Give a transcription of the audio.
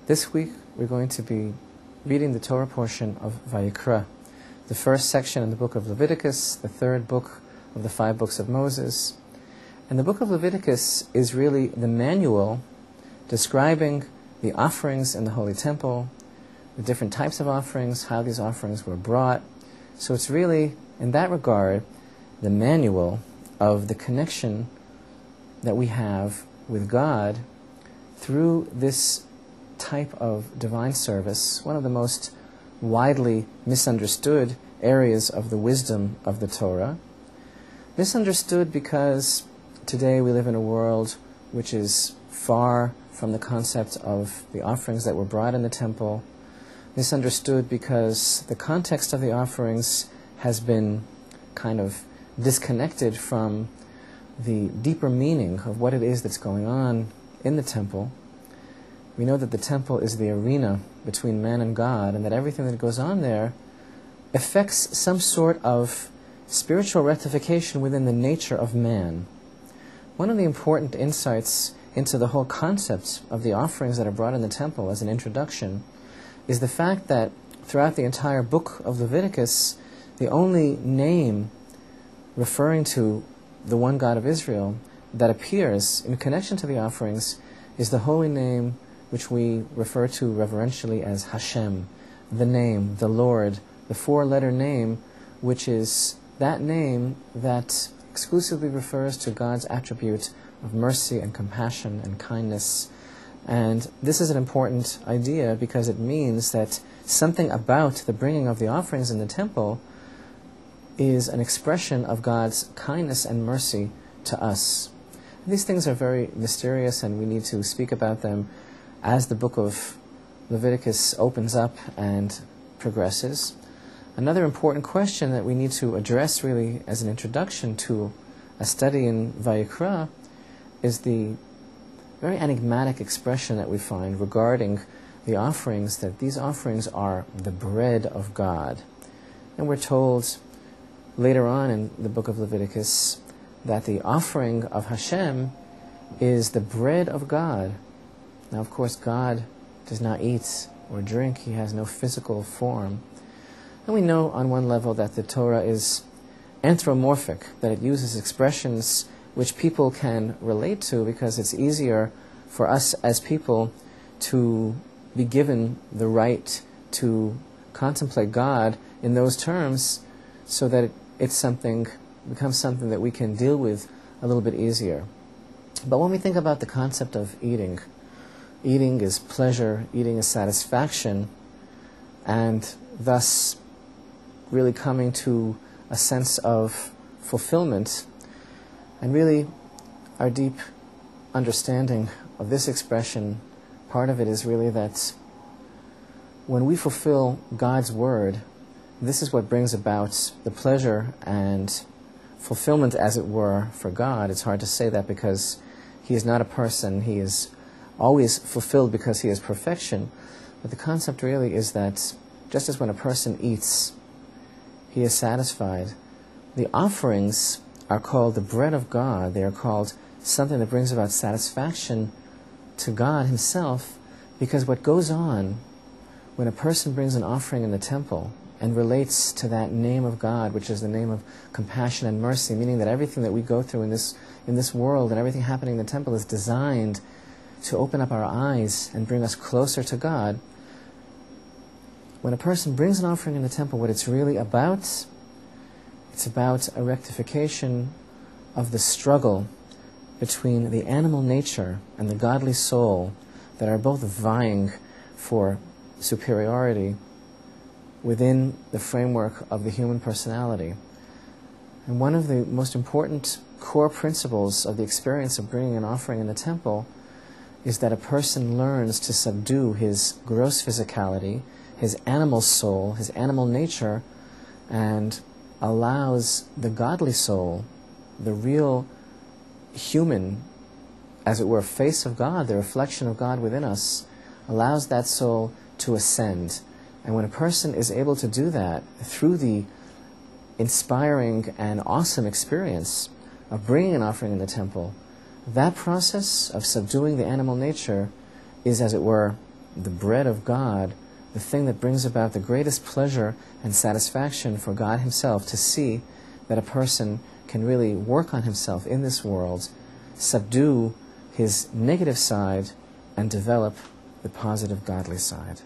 This week we're going to be reading the Torah portion of Vayikra, the first section in the Book of Leviticus, the third book of the 5 books of Moses. And the Book of Leviticus is really the manual describing the offerings in the Holy Temple, the different types of offerings, how these offerings were brought. So it's really, in that regard, the manual of the connection that we have with God through this type of divine service, one of the most widely misunderstood areas of the wisdom of the Torah. Misunderstood because today we live in a world which is far from the concept of the offerings that were brought in the temple. Misunderstood because the context of the offerings has been kind of disconnected from the deeper meaning of what it is that's going on in the temple. We know that the temple is the arena between man and God, and that everything that goes on there affects some sort of spiritual rectification within the nature of man. One of the important insights into the whole concept of the offerings that are brought in the temple as an introduction is the fact that throughout the entire book of Leviticus, the only name referring to the one God of Israel that appears in connection to the offerings is the holy name which we refer to reverentially as Hashem, the name, the Lord, the 4-letter name, which is that name that exclusively refers to God's attribute of mercy and compassion and kindness. And this is an important idea because it means that something about the bringing of the offerings in the temple is an expression of God's kindness and mercy to us. These things are very mysterious, and we need to speak about them as the book of Leviticus opens up and progresses. Another important question that we need to address really as an introduction to a study in Vayikra is the very enigmatic expression that we find regarding the offerings, that these offerings are the bread of God. And we're told later on in the book of Leviticus that the offering of Hashem is the bread of God. Now, of course, God does not eat or drink. He has no physical form. And we know on one level that the Torah is anthropomorphic, that it uses expressions which people can relate to because it's easier for us as people to be given the right to contemplate God in those terms so that it's becomes something that we can deal with a little bit easier. But when we think about the concept of eating is pleasure, eating is satisfaction, and thus really coming to a sense of fulfillment. And really, our deep understanding of this expression, part of it is really that when we fulfill God's word, this is what brings about the pleasure and fulfillment, as it were, for God. It's hard to say that because He is not a person. He is always fulfilled because He is perfection. But the concept really is that just as when a person eats, he is satisfied, the offerings are called the bread of God. They are called something that brings about satisfaction to God Himself, because what goes on when a person brings an offering in the temple and relates to that name of God, which is the name of compassion and mercy, meaning that everything that we go through in this world and everything happening in the temple is designed to open up our eyes and bring us closer to God. When a person brings an offering in the temple, what it's really about, it's about a rectification of the struggle between the animal nature and the godly soul that are both vying for superiority within the framework of the human personality. And one of the most important core principles of the experience of bringing an offering in the temple is that a person learns to subdue his gross physicality, his animal soul, his animal nature, and allows the godly soul, the real human, as it were, face of God, the reflection of God within us, allows that soul to ascend. And when a person is able to do that through the inspiring and awesome experience of bringing an offering in the temple, that process of subduing the animal nature is, as it were, the bread of God, the thing that brings about the greatest pleasure and satisfaction for God himself, to see that a person can really work on himself in this world, subdue his negative side, and develop the positive godly side.